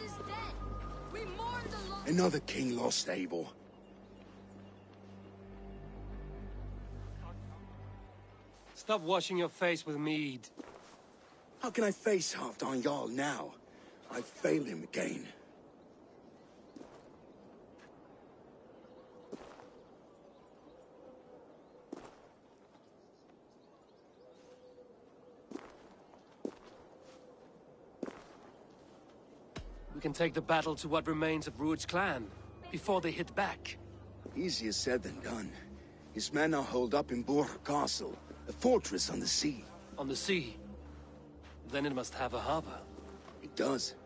is dead. We mourn the loss. Another king lost, Abel. Stop washing your face with mead. How can I face Halfdan Jarl now? I fail him again. We can take the battle to what remains of Rued's clan, before they hit back. Easier said than done. His men are holed up in Borg Castle, a fortress on the sea. On the sea? Then it must have a harbor. It does.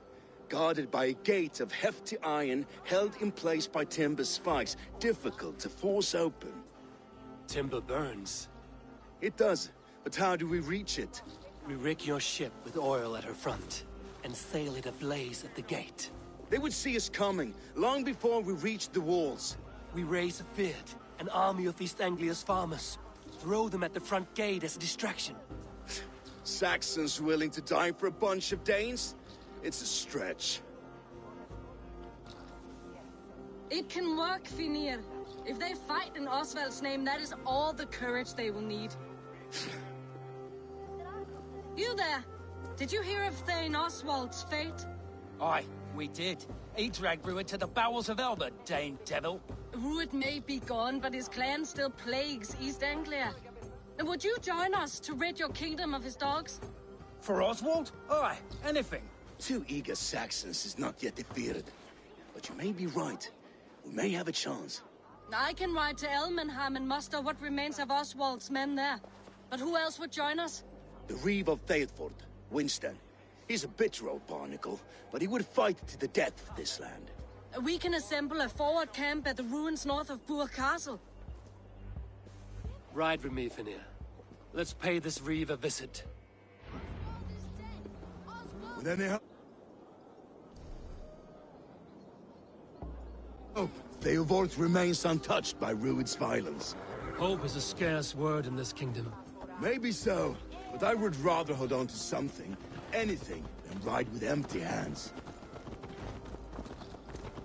Guarded by a gate of hefty iron, held in place by timber spikes, difficult to force open. Timber burns. It does, but how do we reach it? We rig your ship with oil at her front, and sail it ablaze at the gate. They would see us coming, long before we reached the walls. We raise a beard, an army of East Anglia's farmers. Throw them at the front gate as a distraction. Saxons willing to die for a bunch of Danes? It's a stretch. It can work, Finir. If they fight in Oswald's name, that is all the courage they will need. You there! Did you hear of Thane Oswald's fate? Aye, we did. He dragged Rued to the bowels of Elba, Dane devil. Rued may be gone, but his clan still plagues East Anglia. And would you join us to rid your kingdom of his dogs? For Oswald? Aye, anything. 2 eager Saxons is not yet defeated. But you may be right. We may have a chance. I can ride to Elmenham and muster what remains of Oswald's men there. But who else would join us? The Reeve of Thetford, Winston. He's a bitter old barnacle, but he would fight to the death for this land. We can assemble a forward camp at the ruins north of Burg Castle. Ride with me, Finir. Let's pay this Reeve a visit. With any help? Hope Theodort remains untouched by Rued's violence. Hope is a scarce word in this kingdom. Maybe so, but I would rather hold on to something, anything, than ride with empty hands.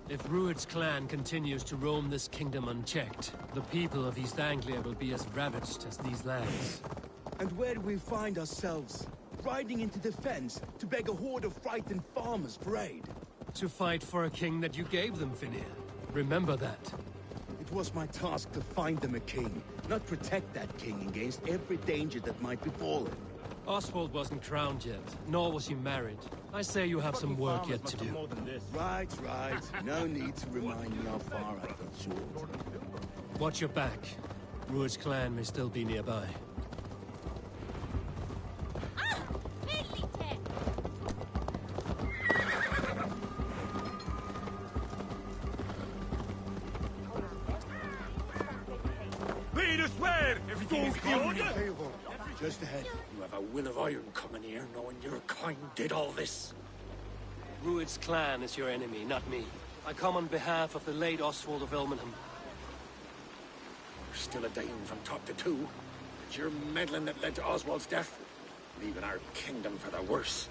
If Rued's clan continues to roam this kingdom unchecked, the people of East Anglia will be as ravaged as these lands. And where do we find ourselves? Riding into defense to beg a horde of frightened farmers for aid. To fight for a king that you gave them, Finir. Remember that. It was my task to find them a king, not protect that king against every danger that might befall him. Oswald wasn't crowned yet, nor was he married. I say you have some work yet to do. Right. No need to remind me how far I fell short. Watch your back. Rued's clan may still be nearby. Just ahead. You have a will of iron coming here, knowing your kind did all this. Rued's clan is your enemy, not me. I come on behalf of the late Oswald of Elmenham. You're still a Dane from top to two. It's your meddling that led to Oswald's death, leaving our kingdom for the worse.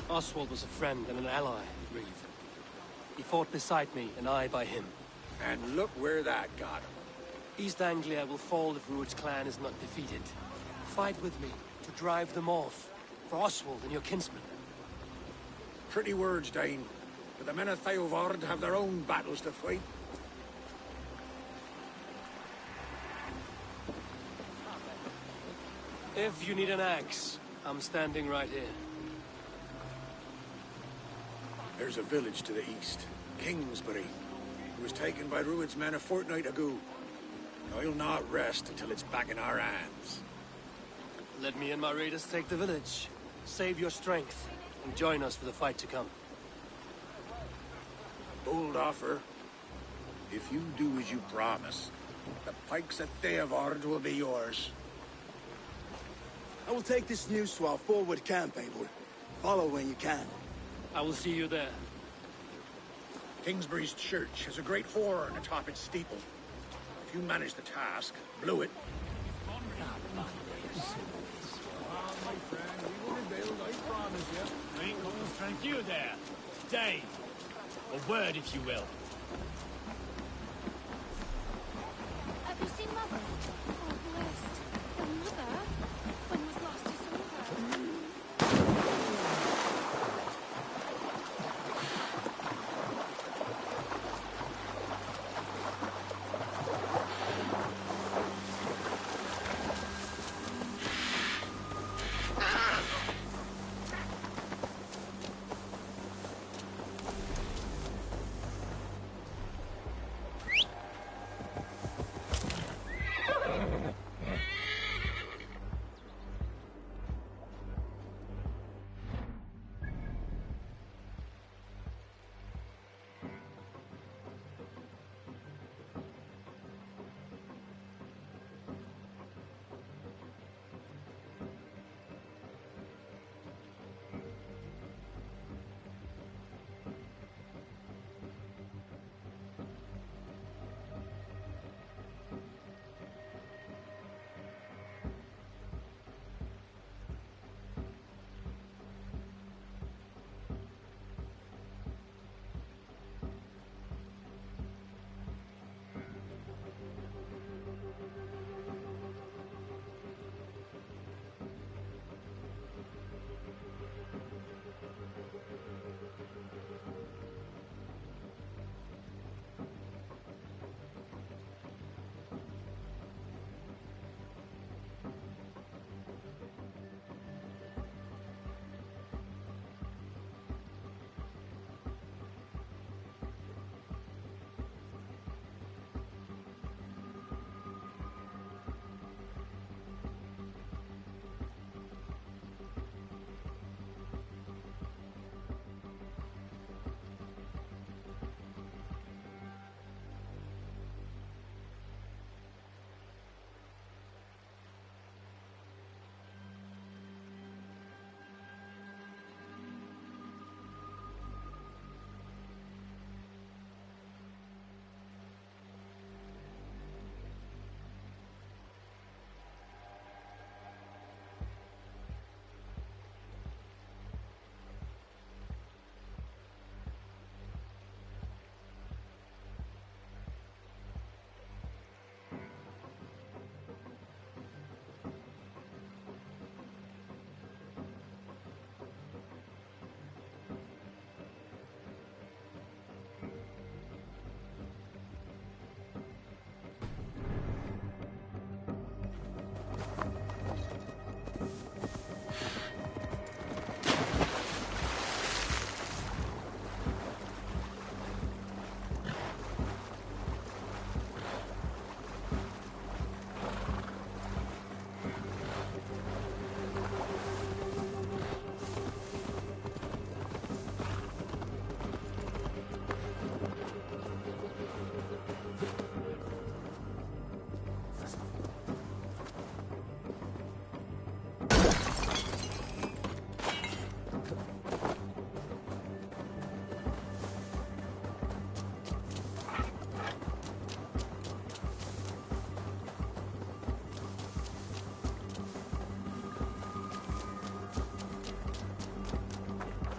Oswald was a friend and an ally, Reeve. He fought beside me, and I by him. And look where that got him. East Anglia will fall if Rued's clan is not defeated. Fight with me to drive them off, for Oswald and your kinsmen. Pretty words, Dane. But the men of Theodord have their own battles to fight. If you need an axe, I'm standing right here. There's a village to the east, Kingsbury. It was taken by Rued's men a fortnight ago. I'll not rest until it's back in our hands. Let me and my raiders take the village. Save your strength, and join us for the fight to come. A bold offer. If you do as you promise, the pikes at Theodord will be yours. I will take this news to our forward camp, Abel. Follow when you can. I will see you there. Kingsbury's church has a great horn atop its steeple. If you manage the task, blow it. My friend, we will rebuild, I promise. And you there, Dane. A word, if you will. Have you seen Mother? Oh, blessed. Your mother? When was last you saw her?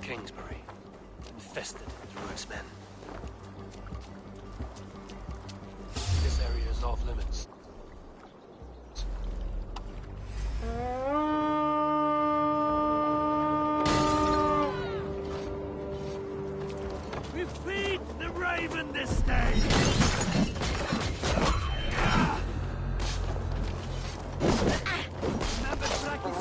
Kingsbury, infested with Druid's men. This area is off limits. We feed the raven this day! Remember tracking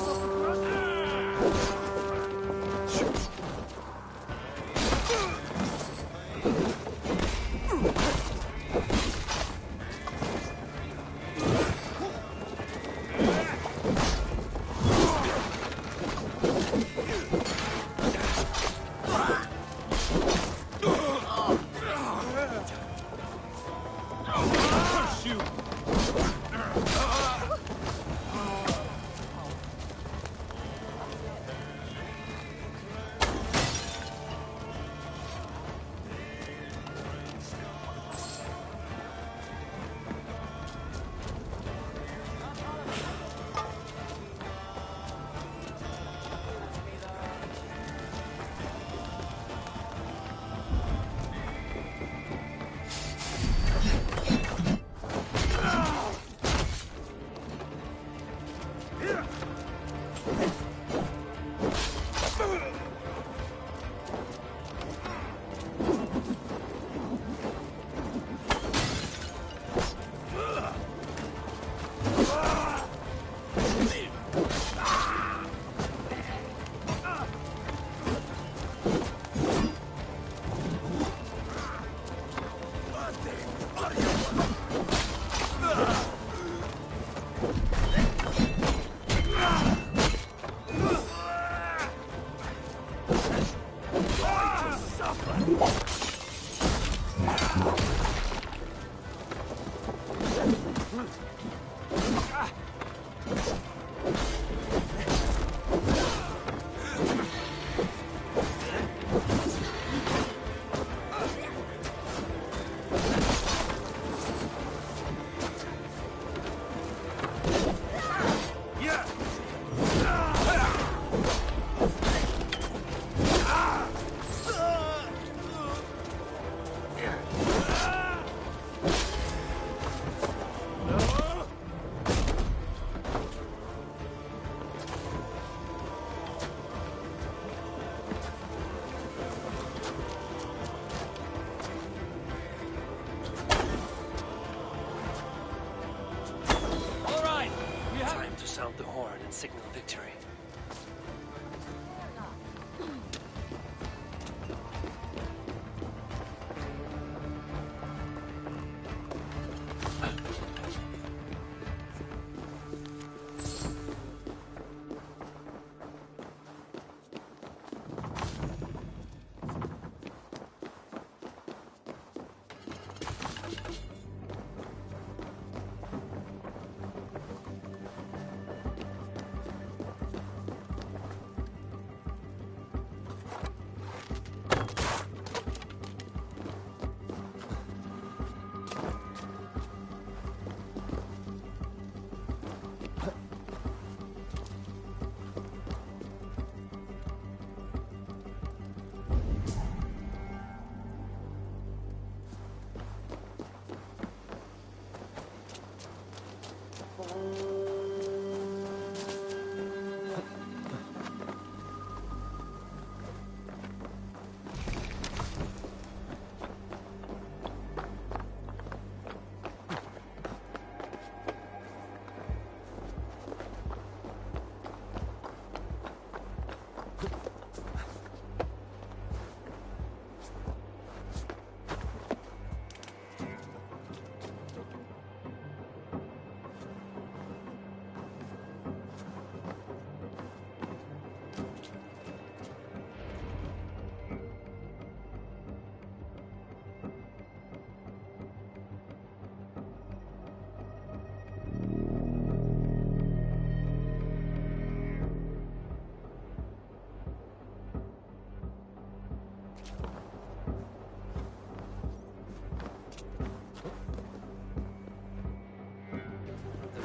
horn and signal victory.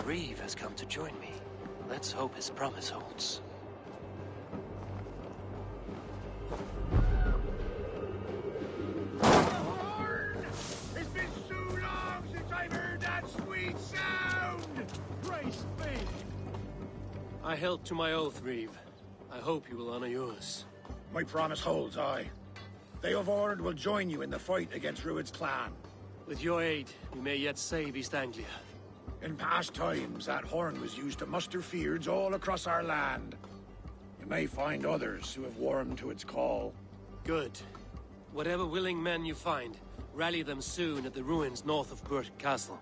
Reeve has come to join me. Let's hope his promise holds. It's been so long since I've heard that sweet sound! Praise be! I held to my oath, Reeve. I hope you will honor yours. My promise holds, aye. They of Ord will join you in the fight against Rued's clan. With your aid, we may yet save East Anglia. In past times, that horn was used to muster fyrds all across our land. You may find others who have warmed to its call. Good. Whatever willing men you find, rally them soon at the ruins north of Burt Castle.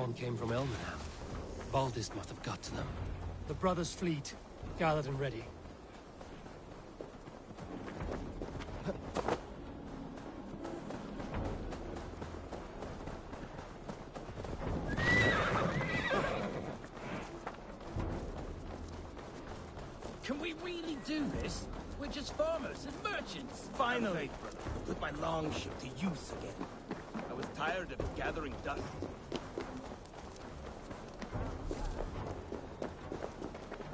dawn came from Elmenham. Baldist must have got to them. The brothers' fleet, gathered and ready. Can we really do this? We're just farmers and merchants. Finally, I'll put my longship to use again. I was tired of gathering dust.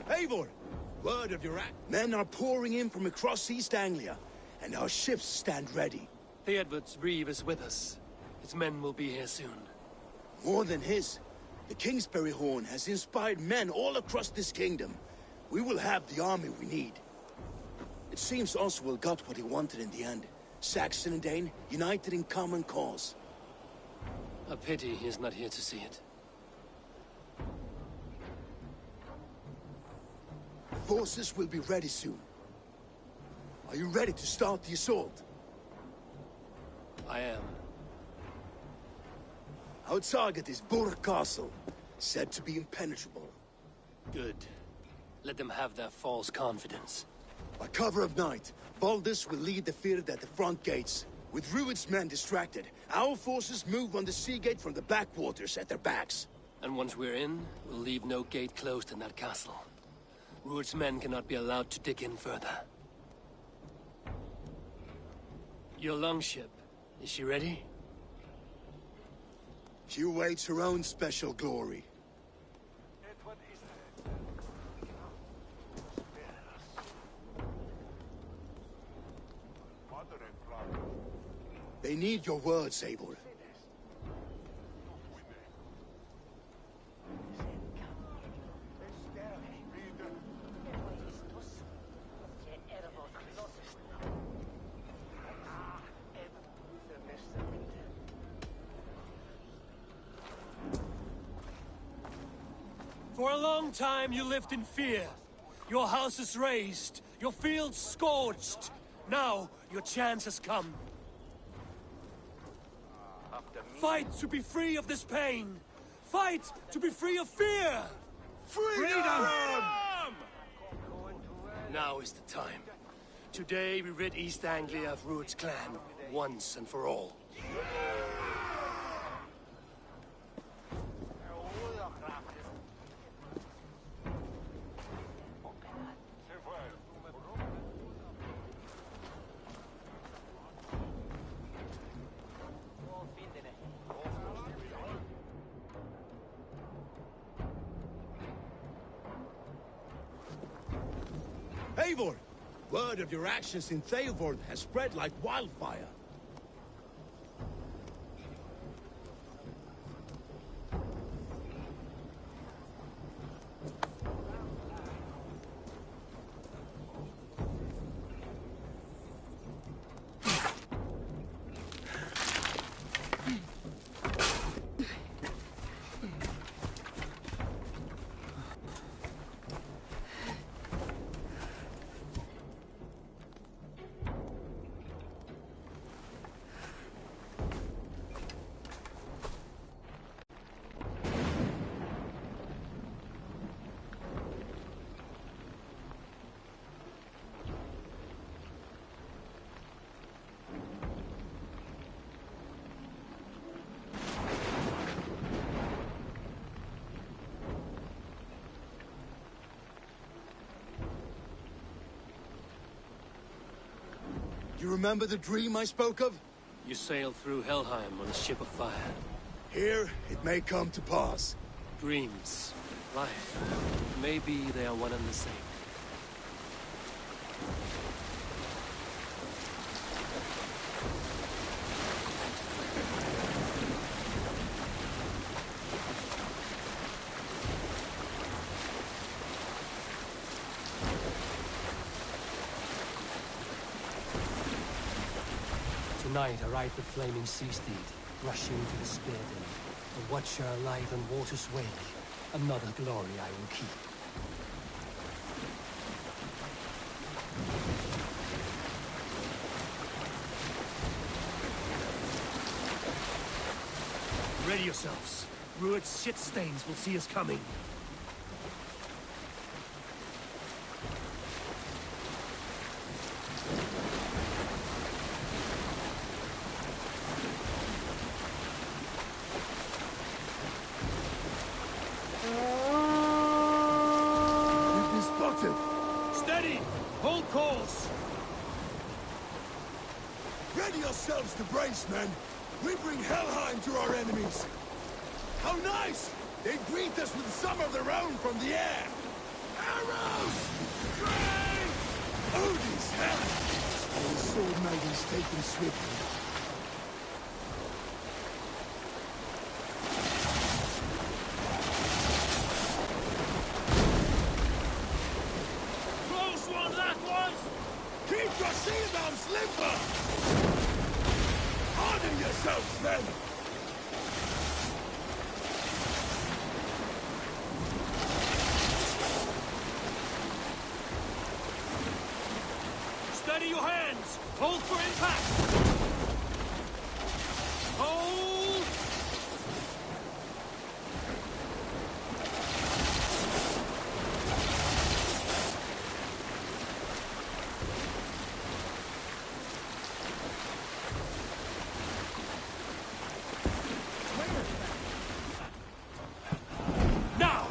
Eivor! Word of your act. Men are pouring in from across East Anglia, and our ships stand ready. Theodward's reeve is with us. His men will be here soon. More than his. The Kingsbury Horn has inspired men all across this kingdom. We will have the army we need. It seems Oswald got what he wanted in the end. Saxon and Dane, united in common cause. A pity he is not here to see it. Forces will be ready soon. Are you ready to start the assault? I am. Our target is Burg Castle, said to be impenetrable. Good. Let them have their false confidence. By cover of night, Valdis will lead the field at the front gates. With Rued's men distracted, our forces move on the sea gate from the backwaters at their backs. And once we're in, we'll leave no gate closed in that castle. Rued's men cannot be allowed to dig in further. Your longship, is she ready? She awaits her own special glory. They need your words, Eivor. For a long time you lived in fear. Your houses razed, your fields scorched. Now your chance has come. Fight to be free of this pain! Fight to be free of fear! Freedom! Now is the time. Today we rid East Anglia of Rued's clan, once and for all. Eivor! Word of your actions in Theodward has spread like wildfire. You remember the dream I spoke of? You sailed through Helheim on a ship of fire. Here, it may come to pass. Dreams, life, maybe they are one and the same. Tonight I ride the flaming sea steed, rushing to the spear den. A watcher light on water's wake. Another glory I will keep. Ready yourselves. Rued's shit stains will see us coming. We've been spotted. Steady! Hold course! Ready yourselves to brace, men. We bring Helheim to our enemies. How nice! They greet us with some of their own from the air. Arrows! Strength! Odin's hand! The sword maidens take them swiftly. Close one, that was! Keep your shield on, Slipper! Harden yourselves, men! Steady your hands! Hold for impact! Hold! Now!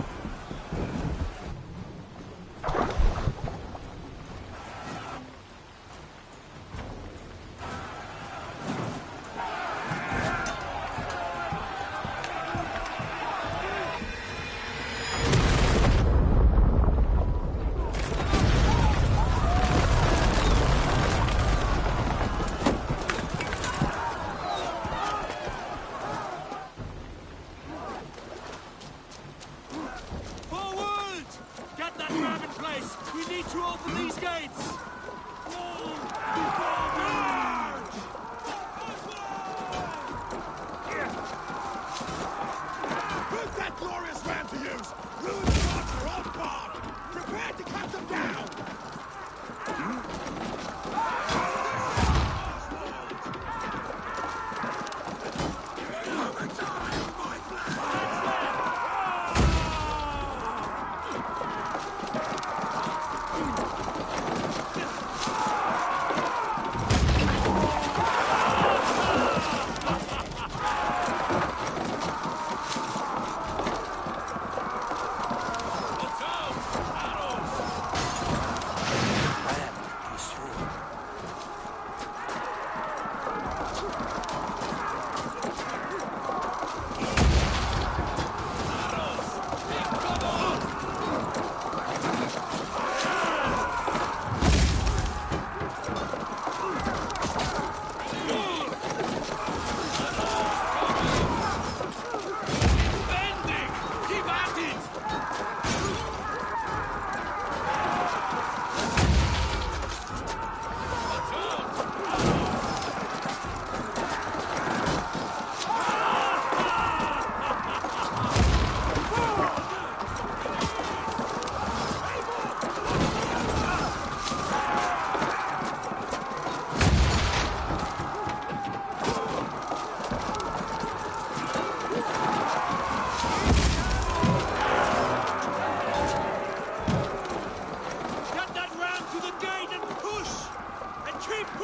Forward! Get that ram in place! We need to open these gates! March! Put that glorious ram to use! Ruin's arms are on guard! Prepare to cut them down!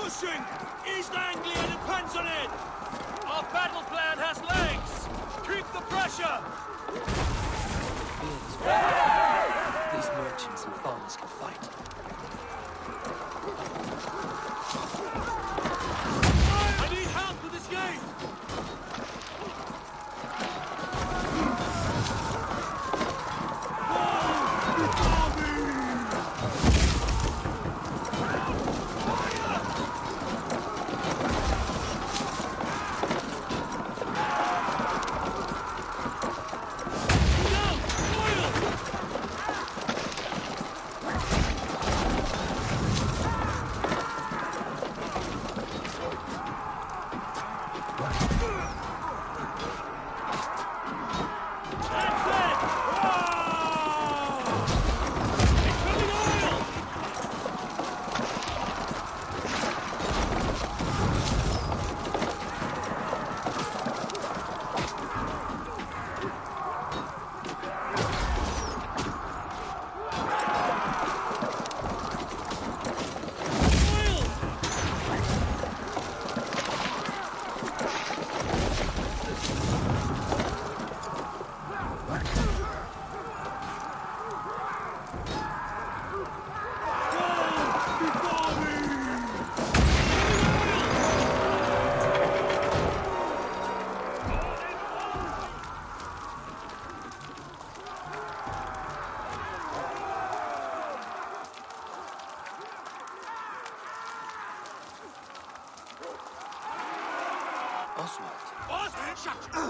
pushing! East Anglia depends on it! Our battle plan has legs! Keep the pressure! These merchants and farmers can fight. I need help with this gate!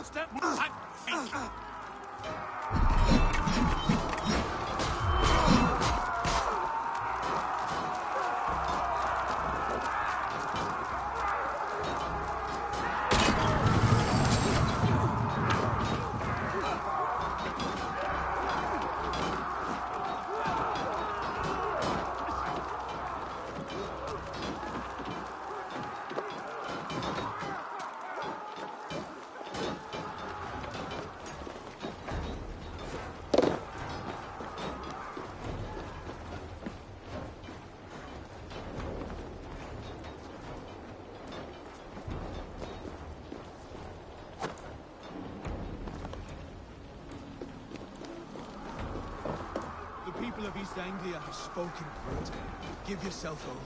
Step back. The people of East Anglia have spoken, Groot. Give yourself over.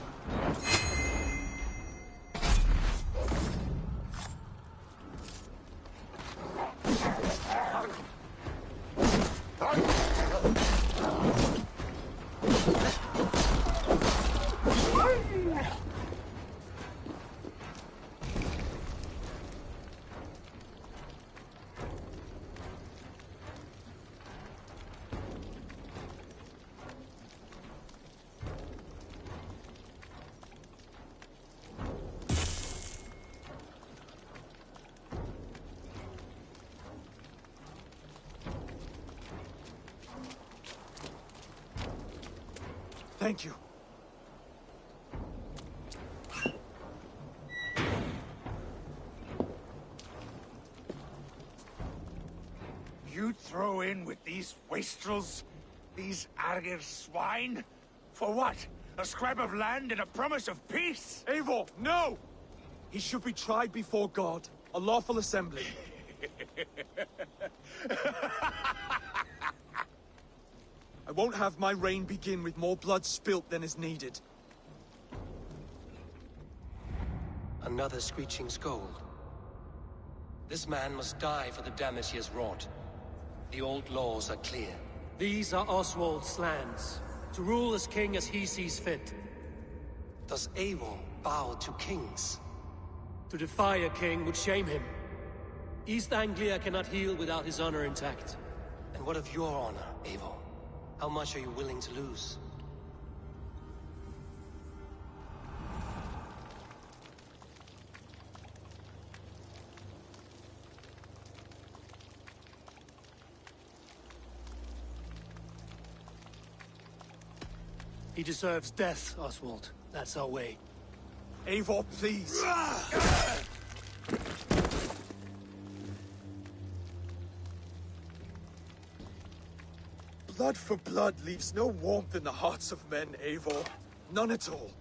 Thank you. You throw in with these wastrels? These Argir swine? For what? A scrap of land and a promise of peace? Eivor, no! He should be tried before God, a lawful assembly. I won't have my reign begin with more blood spilt than is needed. Another screeching scold. This man must die for the damage he has wrought. The old laws are clear. These are Oswald's lands, to rule as king as he sees fit. Does Eivor bow to kings? To defy a king would shame him. East Anglia cannot heal without his honor intact. And what of your honor, Eivor? How much are you willing to lose? He deserves death, Oswald. That's our way. Eivor, please. Blood for blood leaves no warmth in the hearts of men, Eivor. None at all.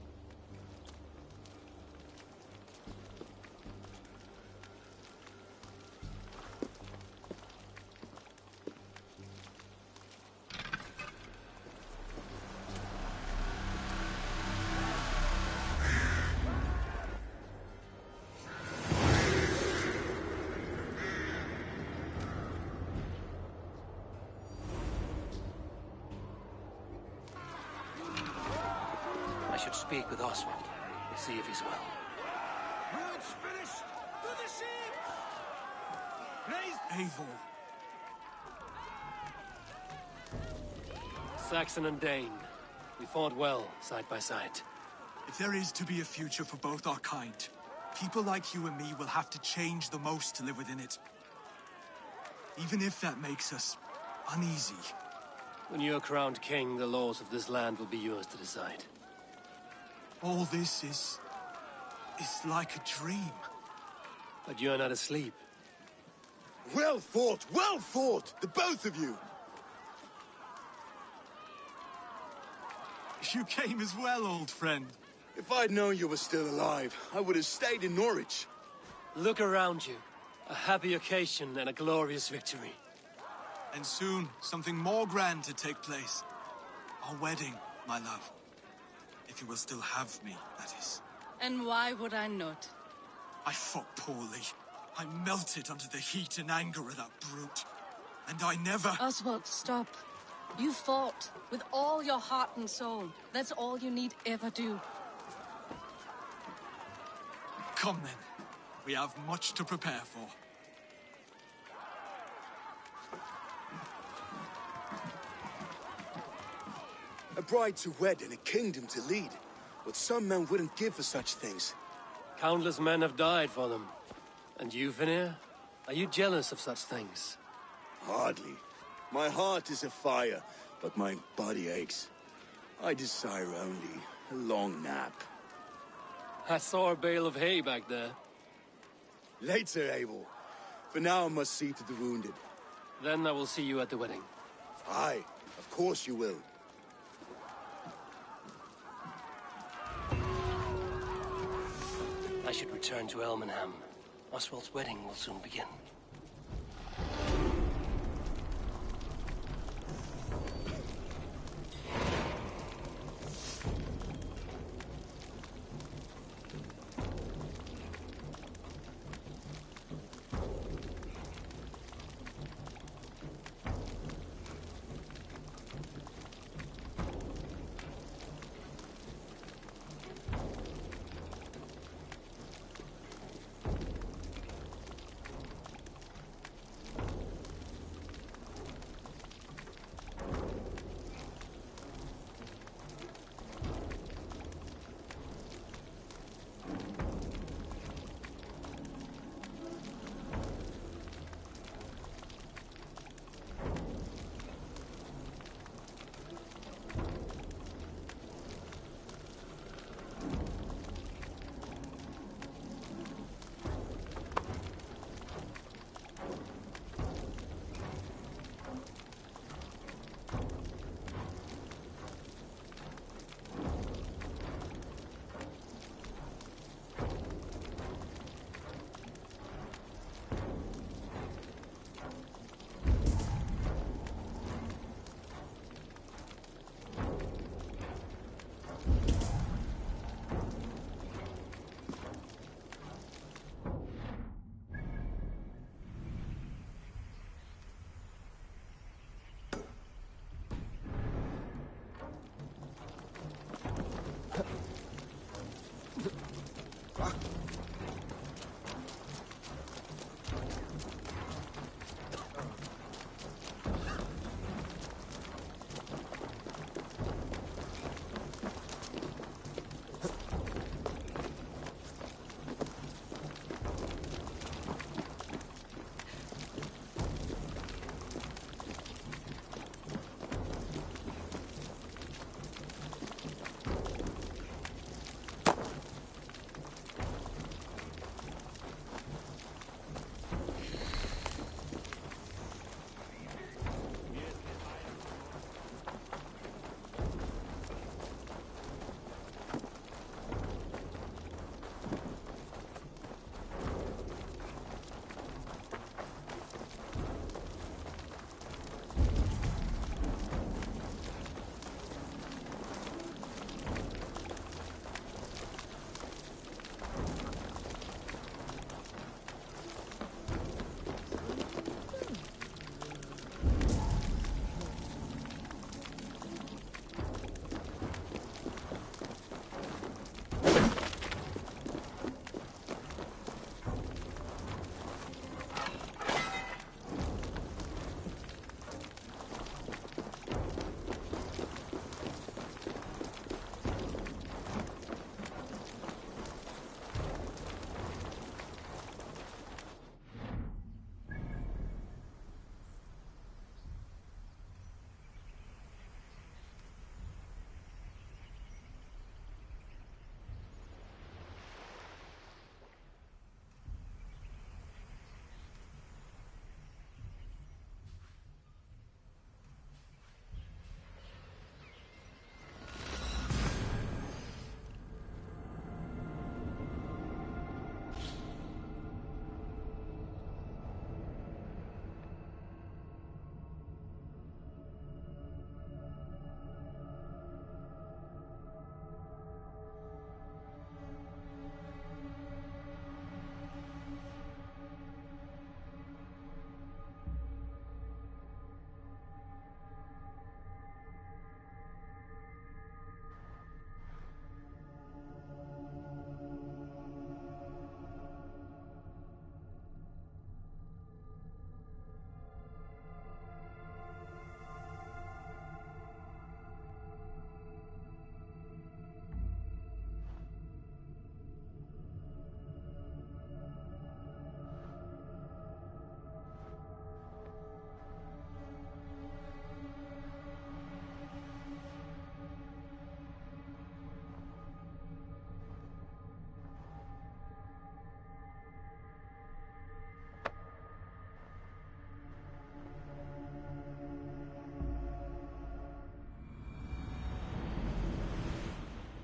I should speak with Oswald. See if he's well. Roads finished! To the ship! Please! Eivor. Saxon and Dane. We fought well, side by side. If there is to be a future for both our kind, people like you and me will have to change the most to live within it. Even if that makes us uneasy. When you're crowned king, the laws of this land will be yours to decide. All this is like a dream. But you're not asleep. Well fought, the both of you! You came as well, old friend. If I'd known you were still alive, I would have stayed in Norwich. Look around you. A happy occasion and a glorious victory. And soon, something more grand to take place. Our wedding, my love. If you will still have me, that is. And why would I not? I fought poorly. I melted under the heat and anger of that brute. And I never... Oswald, stop. You fought with all your heart and soul. That's all you need ever do. Come then. We have much to prepare for. A bride to wed and a kingdom to lead. What some men wouldn't give for such things. Countless men have died for them. And you, Vanir? Are you jealous of such things? Hardly. My heart is afire, but my body aches. I desire only a long nap. I saw a bale of hay back there. Later, Abel. For now, I must see to the wounded. Then I will see you at the wedding. Aye, of course you will. I should return to Elmenham. Oswald's wedding will soon begin.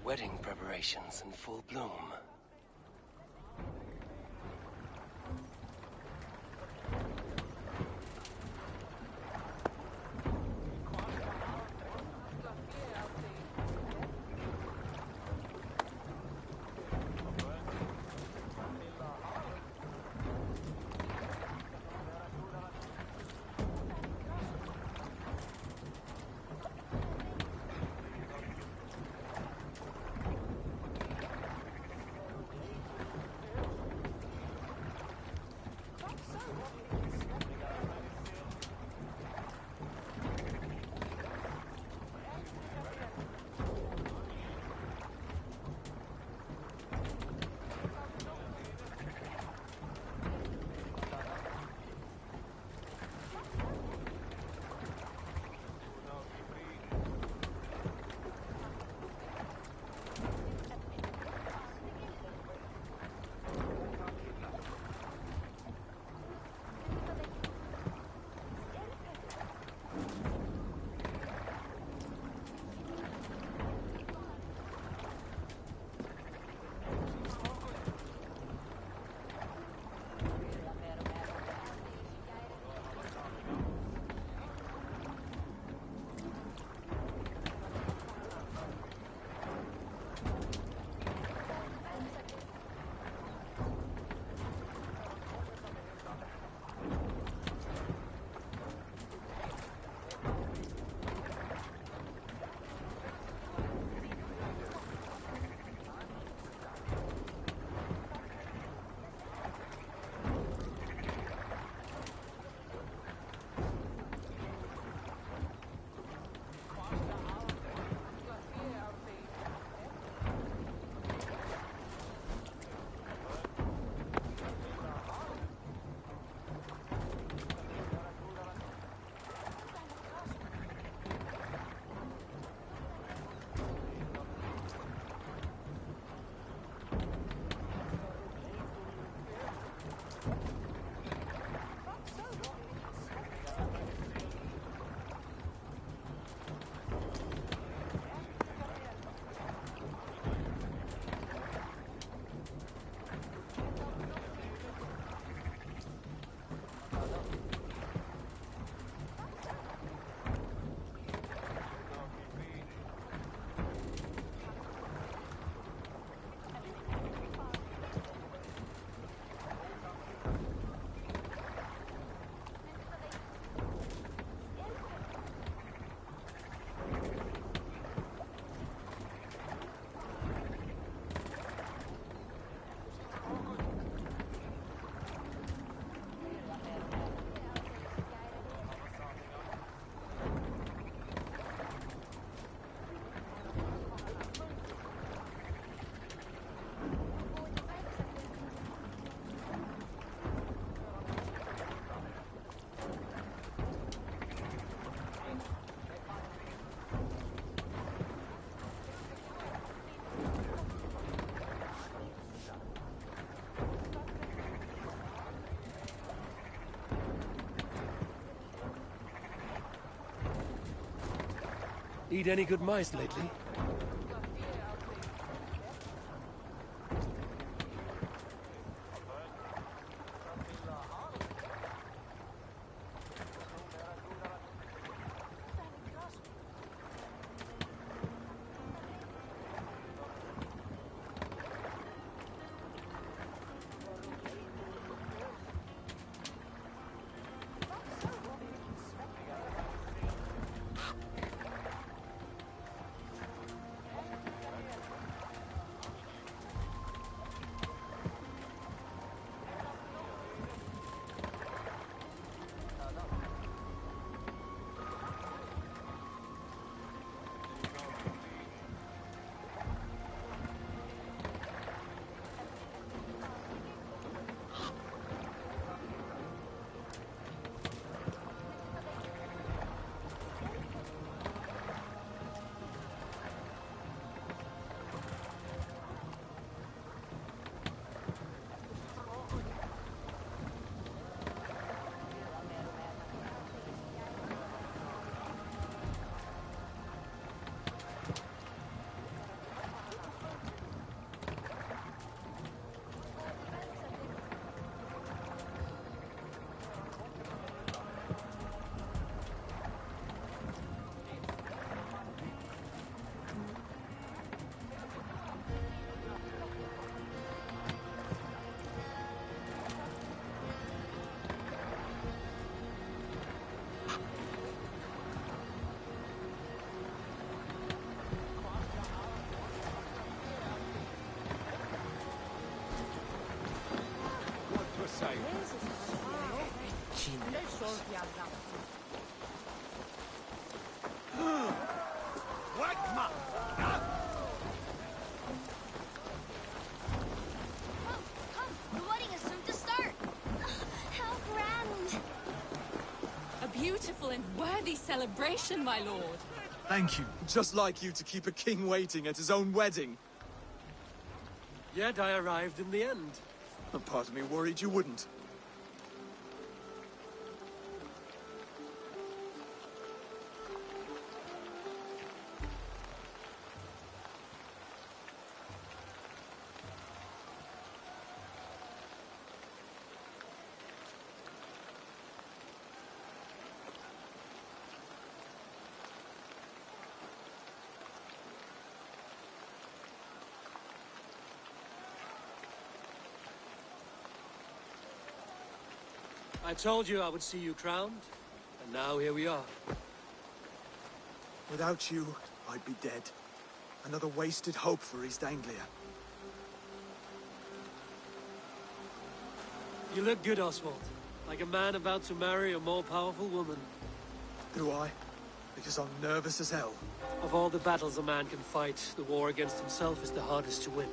Wedding preparations in full bloom. Eat any good mice lately? celebration, my lord. Thank you. Just like you to keep a king waiting at his own wedding. Yet I arrived in the end. A part of me worried you wouldn't. I told you I would see you crowned, and now here we are. Without you, I'd be dead. Another wasted hope for East Anglia. You look good, Oswald. Like a man about to marry a more powerful woman. Do I? Because I'm nervous as hell. Of all the battles a man can fight, the war against himself is the hardest to win.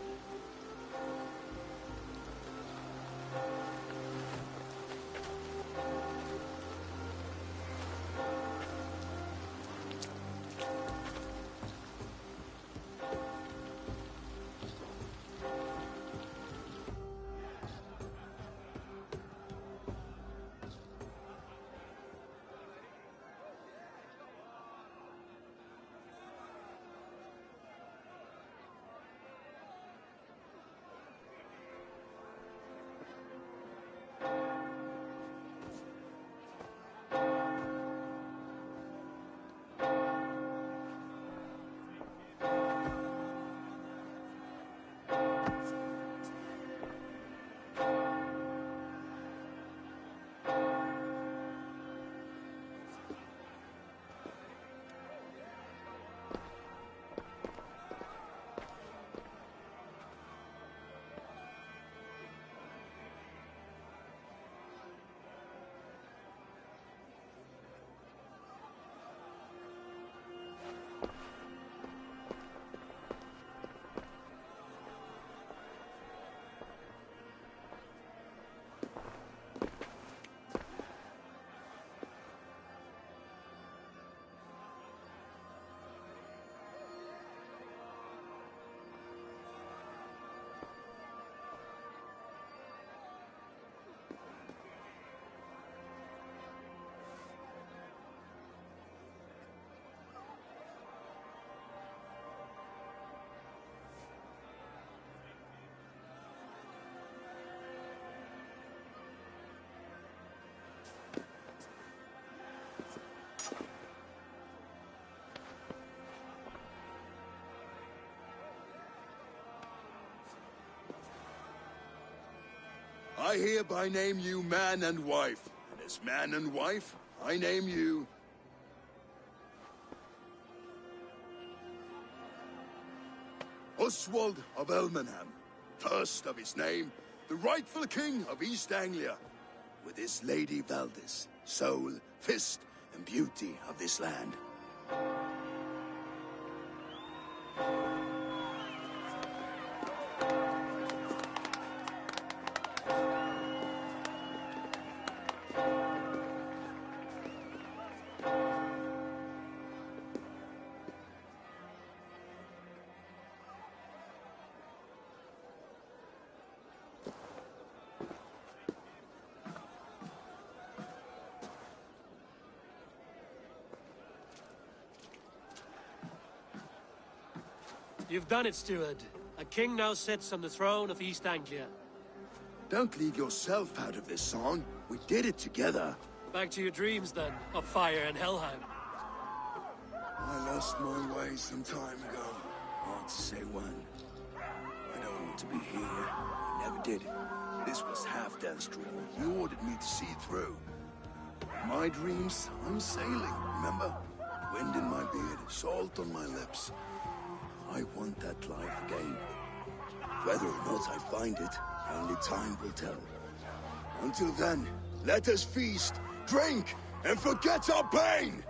I hereby name you man and wife, and as man and wife, I name you... Oswald of Elmenham, first of his name, the rightful king of East Anglia, with his lady Valdis, soul, fist, and beauty of this land. You've done it, steward. A king now sits on the throne of East Anglia. Don't leave yourself out of this song. We did it together. Back to your dreams, then, of fire and Helheim. I lost my way some time ago. Hard to say when. I don't want to be here. I never did. This was half-done straw. You ordered me to see it through. My dreams, I'm sailing, remember? Wind in my beard, salt on my lips. I want that life again. Whether or not I find it, only time will tell. Until then, let us feast, drink, and forget our pain!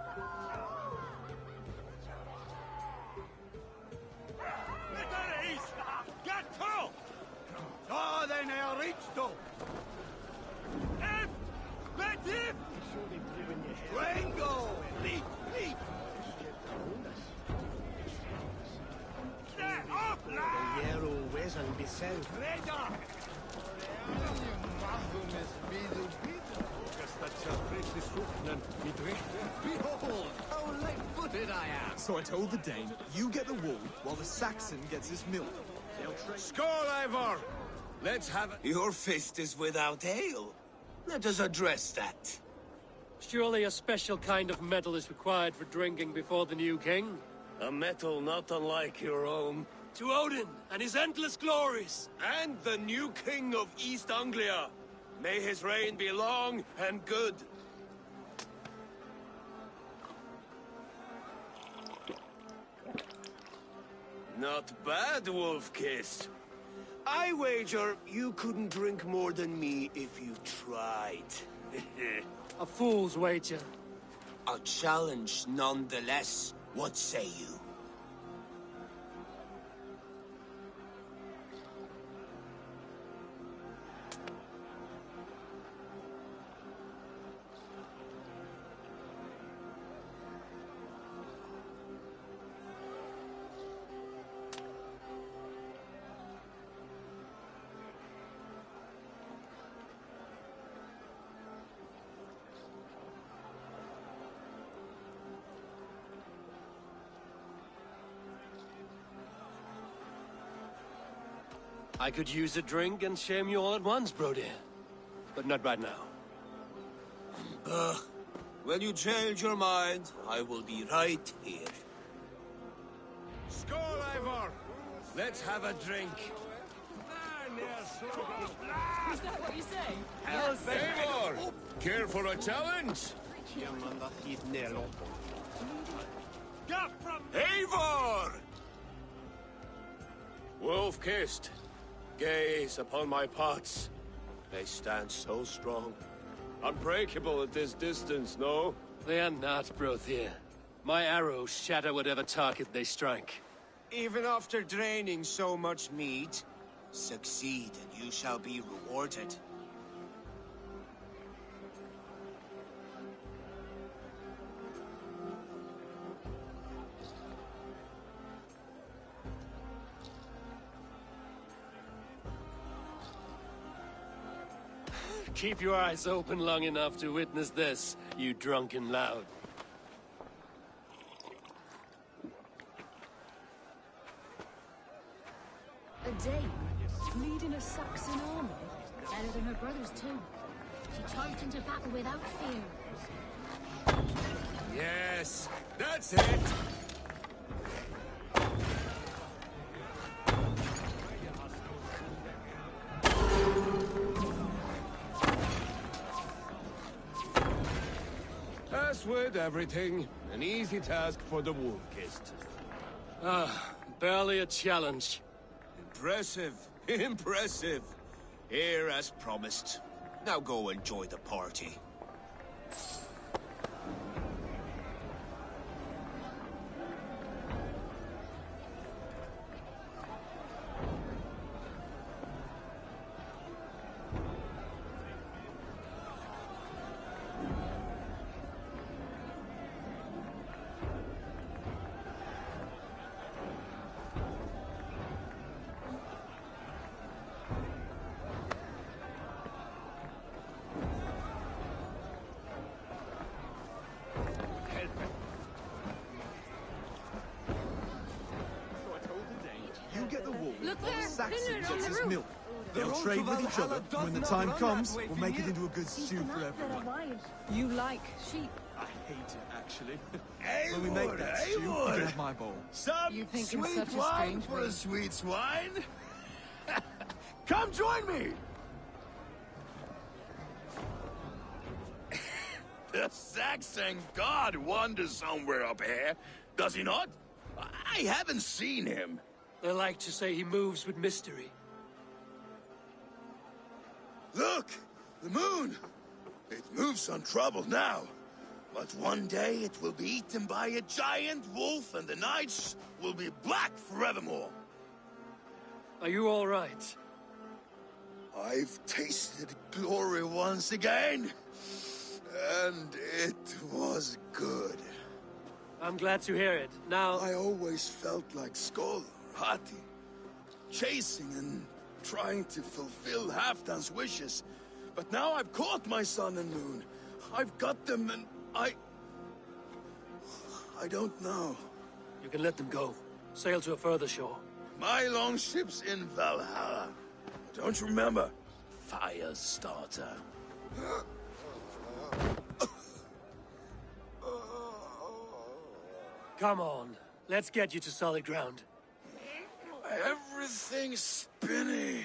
Behold, how light-footed I am! So I told the Dane, you get the wool, while the Saxon gets his milk. Skål, Eivor! Let's have it. Your fist is without ale. Let us address that. Surely a special kind of metal is required for drinking before the new king? A metal not unlike your own. To Odin and his endless glories! And the new king of East Anglia. May his reign be long and good. Not bad, Wolf-Kissed. I wager you couldn't drink more than me if you tried. A fool's wager. A challenge nonetheless. What say you? I could use a drink and shame you all at once, Brody. But not right now. When you change your mind, I will be right here. Skål, Eivor! Let's have a drink. Is that what you say? Eivor! Care for a challenge? Eivor! Wolf-Kissed, gaze upon my pots. They stand so strong. Unbreakable at this distance, no? They are not, Brothir. My arrows shatter whatever target they strike. Even after draining so much meat, succeed and you shall be rewarded. Keep your eyes open long enough to witness this, you drunken lout. A dame, leading a Saxon army. Better than her brothers, too. She charged into battle without fear. Yes, that's it! As with everything, an easy task for the Wolf-Kissed. Barely a challenge. Impressive, impressive. Here as promised. Now go enjoy the party. Look there! Saxon gets his milk. They'll trade with each other, and when the time comes, we'll make it into a good stew for everyone. You like sheep. I hate it, actually. When we make that stew, you can have my bowl. Some You think in sweet such a wine strange for way. a sweet swine? Come join me! The Saxon god wanders somewhere up here, does he not? I haven't seen him. They like to say he moves with mystery. Look! The moon! It moves untroubled now. But one day it will be eaten by a giant wolf and the nights will be black forevermore. Are you all right? I've tasted glory once again. And it was good. I'm glad to hear it. Now... I always felt like Skoll, Hati, chasing and trying to fulfill Halfdan's wishes. But now I've caught my sun and moon. I've got them and I don't know. You can let them go. Sail to a further shore. My longship's in Valhalla. Don't you remember? Fire starter. Come on. Let's get you to solid ground. Everything's spinny.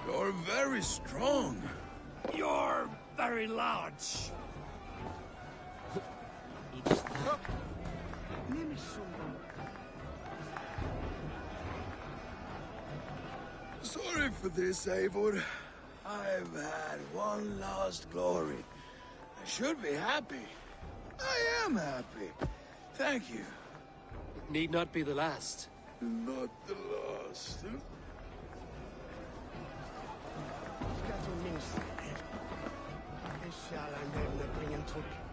You're very strong. You're very large. Sorry for this, Eivor. I've had one lost glory. I should be happy. I am happy. Thank you. It need not be the last. Not the last, huh?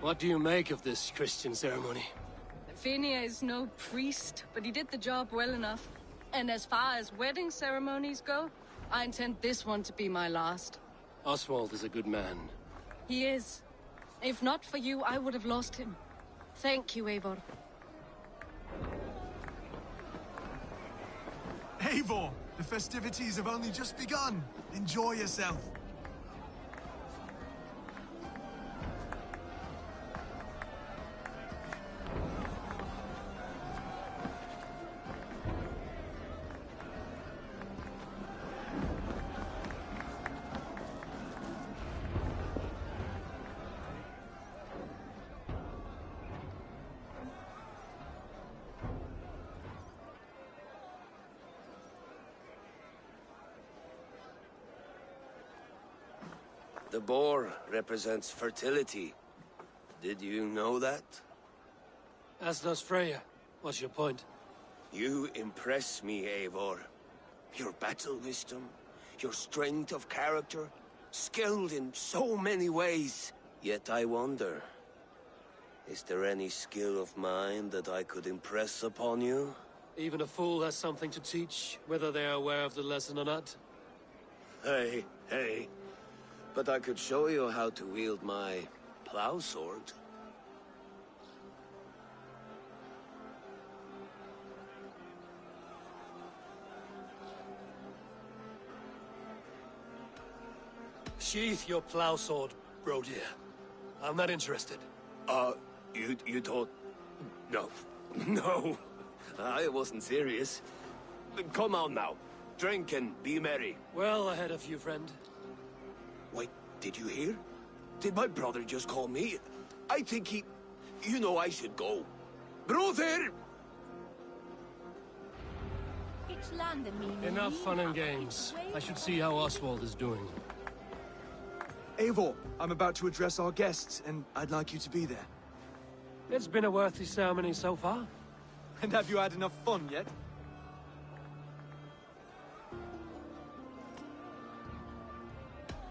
What do you make of this Christian ceremony? Finia is no priest, but he did the job well enough. And as far as wedding ceremonies go, I intend this one to be my last. Oswald is a good man. He is. If not for you, I would have lost him. Thank you, Eivor. Eivor, the festivities have only just begun. Enjoy yourself. The boar represents fertility. Did you know that? As does Freya. What's your point? You impress me, Eivor. Your battle wisdom, your strength of character, skilled in so many ways. Yet I wonder, is there any skill of mine that I could impress upon you? Even a fool has something to teach, whether they are aware of the lesson or not. Hey. But I could show you how to wield my plow sword. Sheath your plow sword, bro dear. I'm not interested. You thought... No, I wasn't serious. Come on now, drink and be merry. Well ahead of you, friend. Wait, did you hear? Did my brother just call me? I think he... You know I should go. Brother! Enough fun and games. I should see how Oswald is doing. Eivor, I'm about to address our guests, and I'd like you to be there. It's been a worthy ceremony so far. And have you had enough fun yet?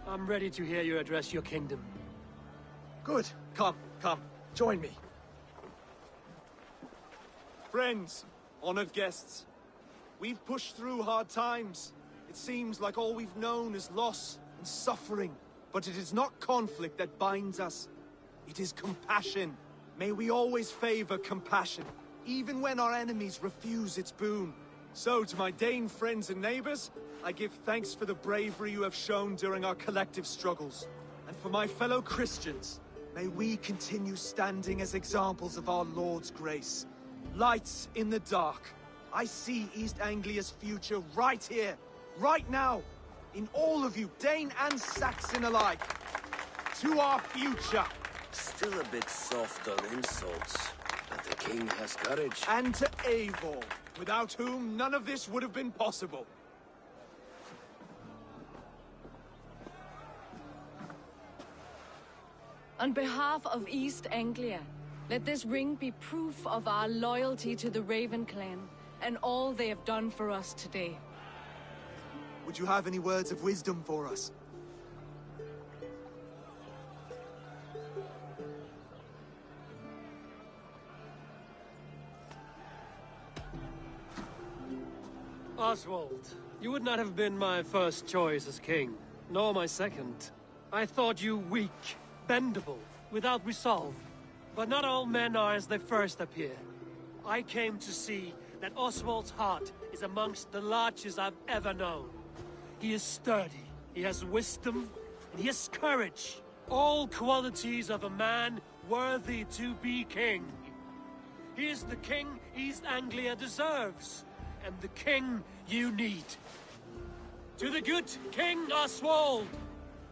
I'm ready to hear you address your kingdom. Good. Come. Join me. Friends, honored guests, we've pushed through hard times. It seems like all we've known is loss and suffering. But it is not conflict that binds us. It is compassion. May we always favor compassion, even when our enemies refuse its boon. So, to my Dane friends and neighbors, I give thanks for the bravery you have shown during our collective struggles. And for my fellow Christians, may we continue standing as examples of our Lord's grace. Lights in the dark. I see East Anglia's future right here, right now. In all of you, Dane and Saxon alike. To our future. Still a bit soft on insults, but the king has courage. And to Eivor, without whom none of this would have been possible. On behalf of East Anglia, let this ring be proof of our loyalty to the Raven clan and all they have done for us today. Would you have any words of wisdom for us? Oswald, you would not have been my first choice as king, nor my second. I thought you weak, bendable, without resolve. But not all men are as they first appear. I came to see that Oswald's heart is amongst the largest I've ever known. He is sturdy, he has wisdom, and he has courage. All qualities of a man worthy to be king. He is the king East Anglia deserves, and the king you need. To the good King Oswald!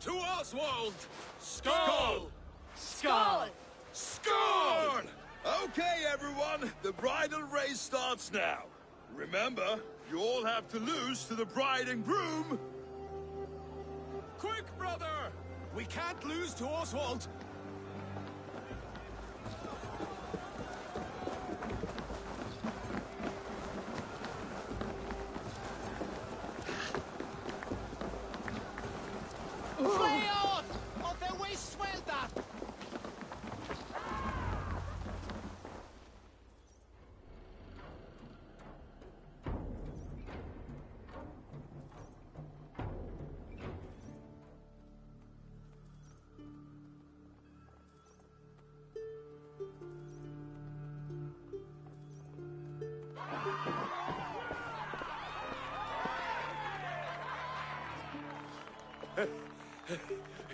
To Oswald! Skull! Skull! Score! Okay, everyone, the bridal race starts now. Remember, you all have to lose to the bride and groom. Quick, brother! We can't lose to Oswald. Freon! Of the waste swelter!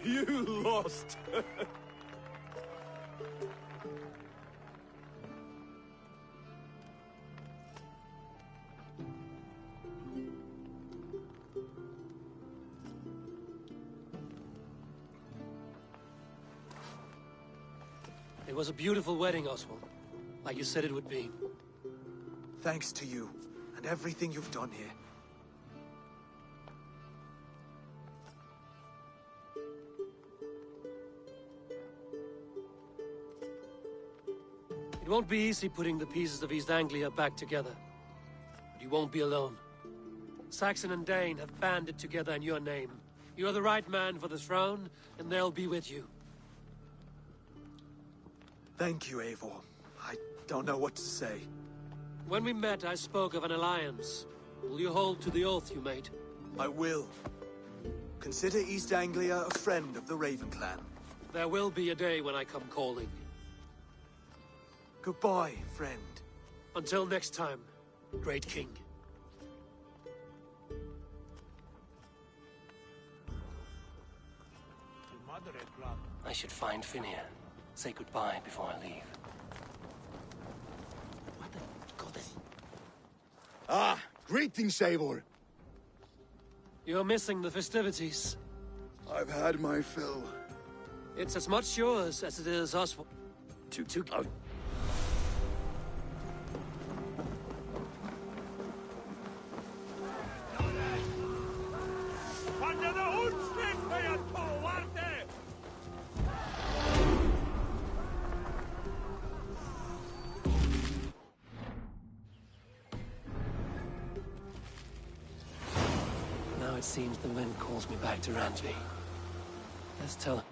You lost. It was a beautiful wedding, Oswald. Like you said it would be. Thanks to you, and everything you've done here. It won't be easy putting the pieces of East Anglia back together. But you won't be alone. Saxon and Dane have banded together in your name. You are the right man for the throne, and they'll be with you. Thank you, Eivor. I don't know what to say. When we met, I spoke of an alliance. Will you hold to the oath you made? I will. Consider East Anglia a friend of the Raven clan. There will be a day when I come calling. Goodbye, friend. Until next time, great king. I should find Finia. Say goodbye before I leave. Ah, greetings, Eivor. You're missing the festivities. I've had my fill. It's as much yours as it is Oswald. Now it seems the wind calls me back to Ransby. Let's tell him.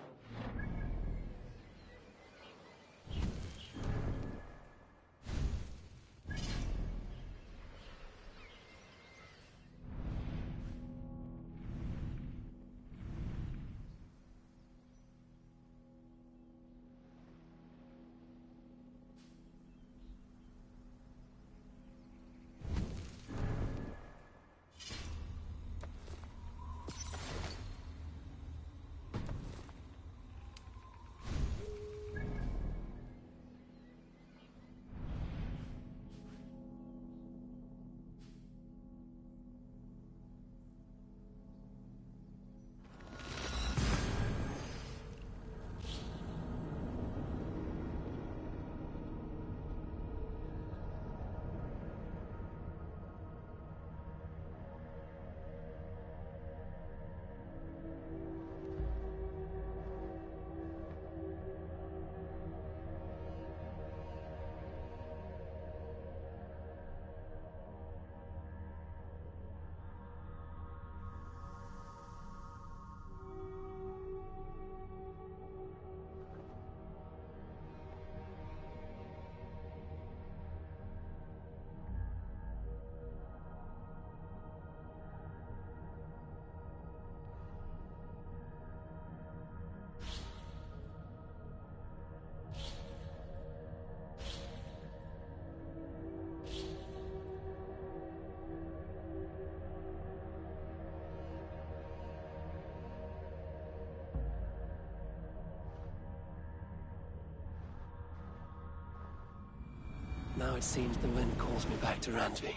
Now it seems the wind calls me back to Randvi.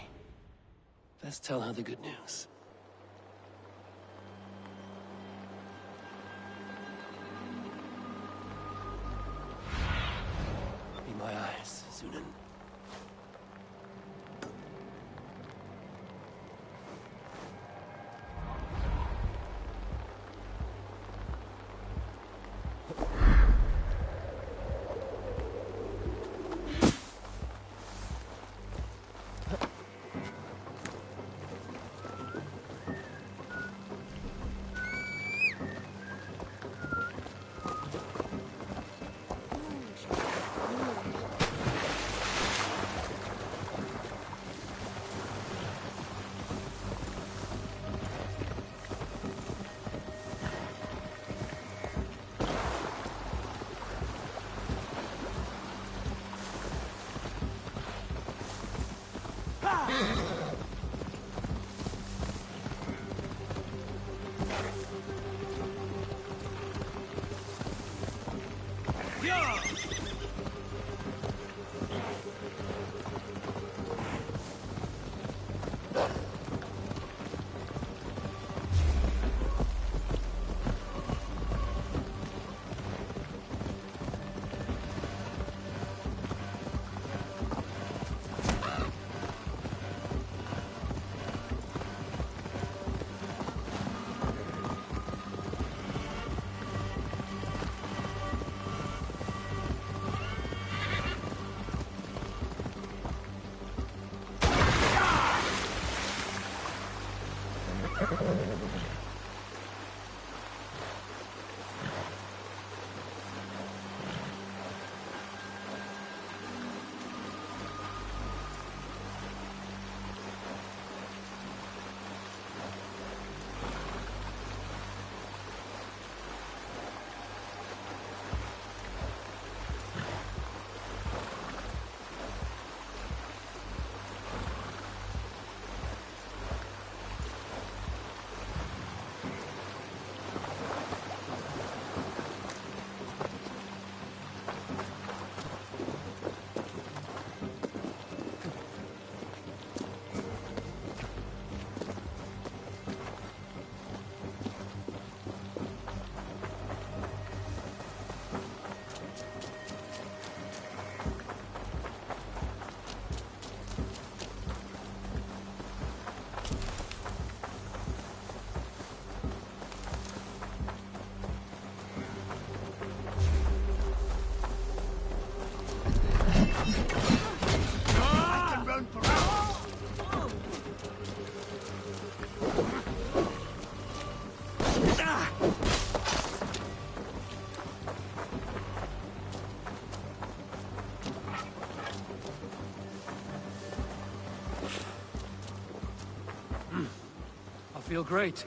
Let's tell her the good news. Be my eyes, Sunan. Feel great.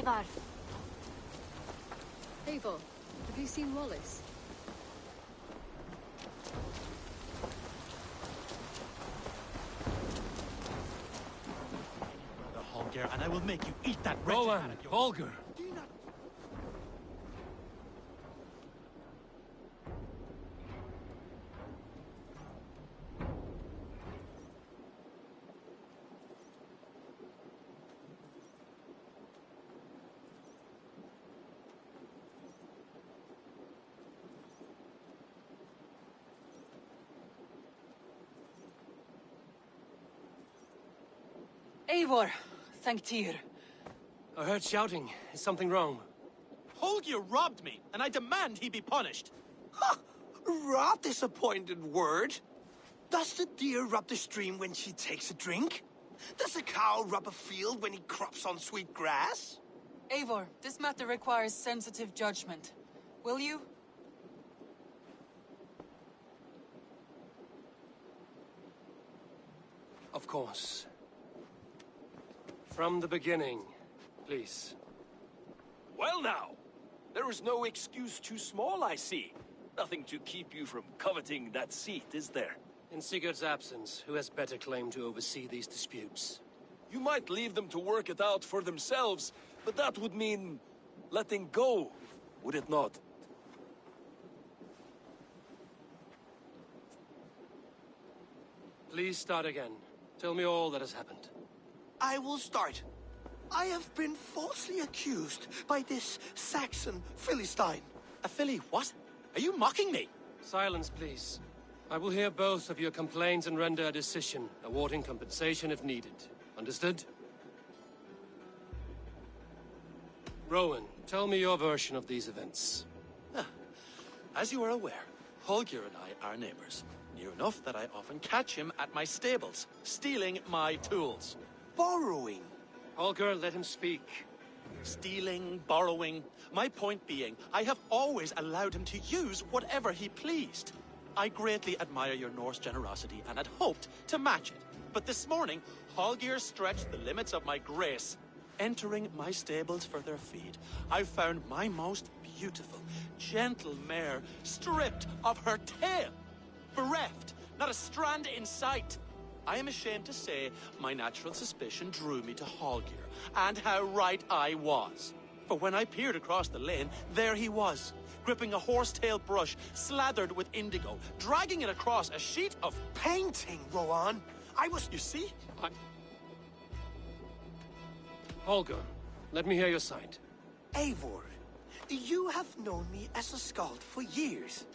Eivor. Eivor, have you seen Wallace? The Holger, and I will make you eat that Rowan, Holger. Eivor, thank Tyr. I heard shouting. Is something wrong? Holger robbed me, and I demand he be punished. Huh! Robbed is a pointed word. Does the deer rub the stream when she takes a drink? Does a cow rub a field when he crops on sweet grass? Eivor, this matter requires sensitive judgment. Will you? Of course. From the beginning, please. Well now, there is no excuse too small, I see. Nothing to keep you from coveting that seat, is there? In Sigurd's absence, who has better claim to oversee these disputes? You might leave them to work it out for themselves, but that would mean letting go, would it not? Please start again. Tell me all that has happened. I will start. I have been falsely accused by this Saxon Philistine. A Philly what? Are you mocking me? Silence, please. I will hear both of your complaints and render a decision, awarding compensation if needed. Understood? Rowan, tell me your version of these events. As you are aware, Holger and I are neighbors. Near enough that I often catch him at my stables, stealing my tools. Borrowing. Holger, let him speak. Stealing, borrowing. My point being, I have always allowed him to use whatever he pleased. I greatly admire your Norse generosity and had hoped to match it. But this morning, Holger stretched the limits of my grace. Entering my stables for their feed, I found my most beautiful, gentle mare stripped of her tail. Bereft, not a strand in sight. I am ashamed to say my natural suspicion drew me to Holger, and how right I was. For when I peered across the lane, there he was, gripping a horsetail brush slathered with indigo, dragging it across a sheet of painting, Rowan. You see? Holger, let me hear your side. Eivor, you have known me as a skald for years.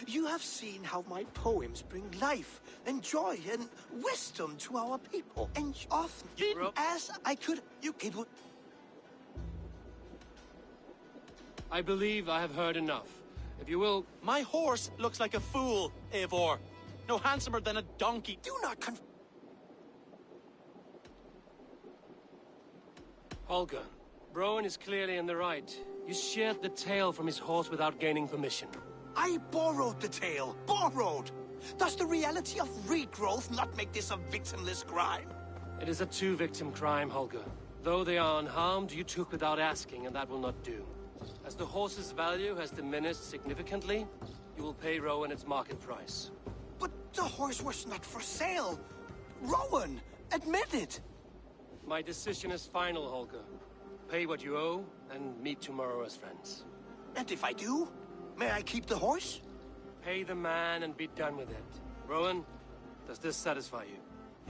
You have seen how my poems bring life and joy and wisdom to our people. And often, as I could, it would... I believe I have heard enough. If you will... My horse looks like a fool, Eivor. No handsomer than a donkey. Do not Holger, Rowan is clearly in the right. You sheared the tail from his horse without gaining permission. I borrowed the tail. Borrowed! Does the reality of regrowth not make this a victimless crime? It is a two-victim crime, Holger. Though they are unharmed, you took without asking, and that will not do. As the horse's value has diminished significantly, you will pay Rowan its market price. But the horse was not for sale. Rowan, admit it. My decision is final, Holger. Pay what you owe, and meet tomorrow as friends. And if I do? May I keep the horse? Pay the man and be done with it. Rowan, does this satisfy you?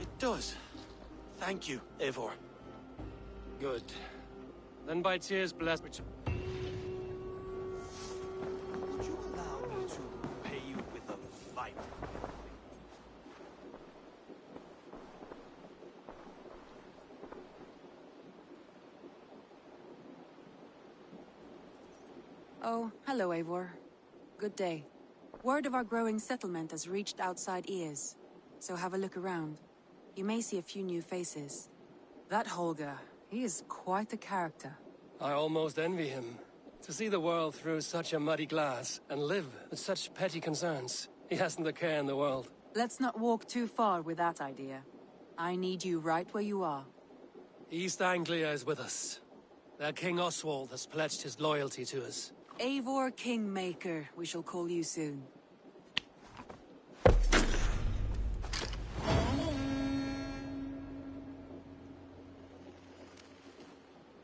It does. Thank you, Eivor. Good. Then by Tyr's bless... Would you allow me to pay you with a viper? Oh, hello, Eivor. Good day. Word of our growing settlement has reached outside ears, so have a look around. You may see a few new faces. That Holger, he is quite a character. I almost envy him. To see the world through such a muddy glass, and live with such petty concerns. He hasn't a care in the world. Let's not walk too far with that idea. I need you right where you are. East Anglia is with us. That King Oswald has pledged his loyalty to us. Eivor Kingmaker, we shall call you soon.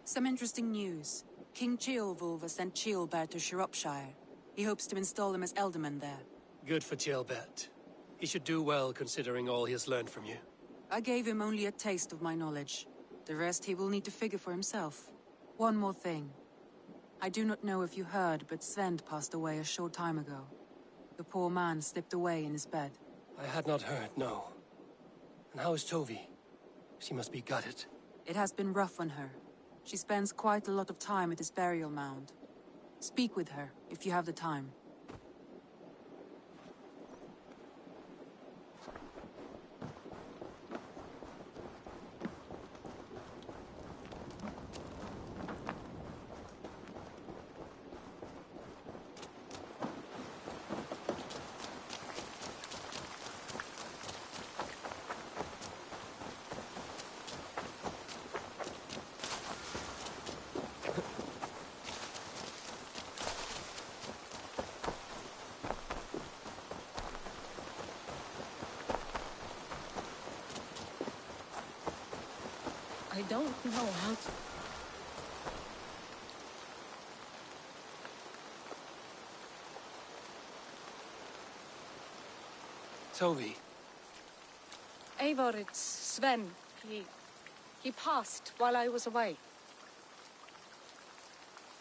Some interesting news. King Ceolwulf has sent Ceolbert to Shropshire. He hopes to install him as Elderman there. Good for Ceolbert. He should do well considering all he has learned from you. I gave him only a taste of my knowledge. The rest he will need to figure for himself. One more thing. I do not know if you heard, but Sven passed away a short time ago. The poor man slipped away in his bed. I had not heard, no. And how is Tovi? She must be gutted. It has been rough on her. She spends quite a lot of time at his burial mound. Speak with her, if you have the time. I don't know how to... Tovi. Eivor, it's Sven. He passed while I was away.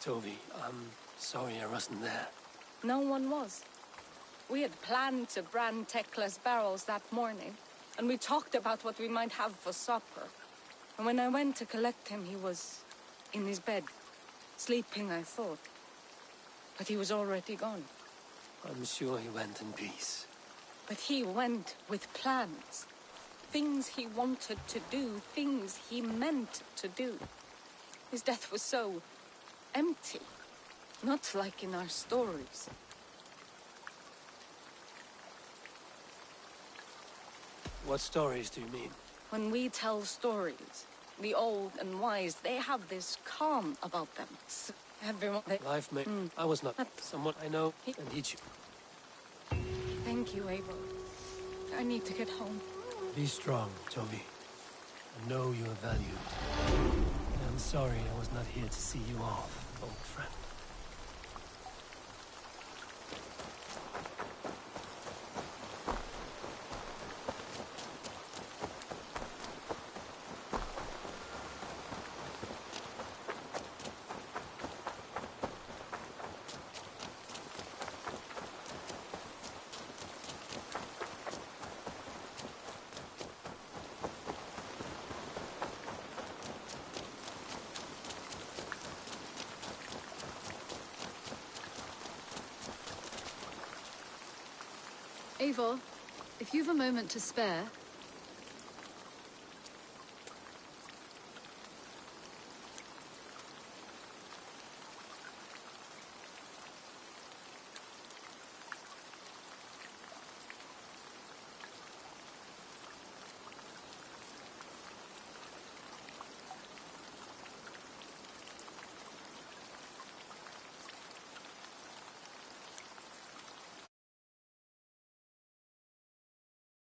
Tovi, I'm sorry I wasn't there. No one was. We had planned to brand Tekla's barrels that morning, and we talked about what we might have for supper. And when I went to collect him, he was in his bed, sleeping, I thought. But he was already gone. I'm sure he went in peace. But he went with plans. Things he wanted to do, things he meant to do. His death was so empty. Not like in our stories. What stories do you mean? When we tell stories, the old and wise, they have this calm about them. Everyone... Life may... I was not someone I know and teach you. Thank you, Eivor. I need to get home. Be strong, Tovi. I know you are valued. I'm sorry I was not here to see you off, old friend. Eivor, if you've a moment to spare,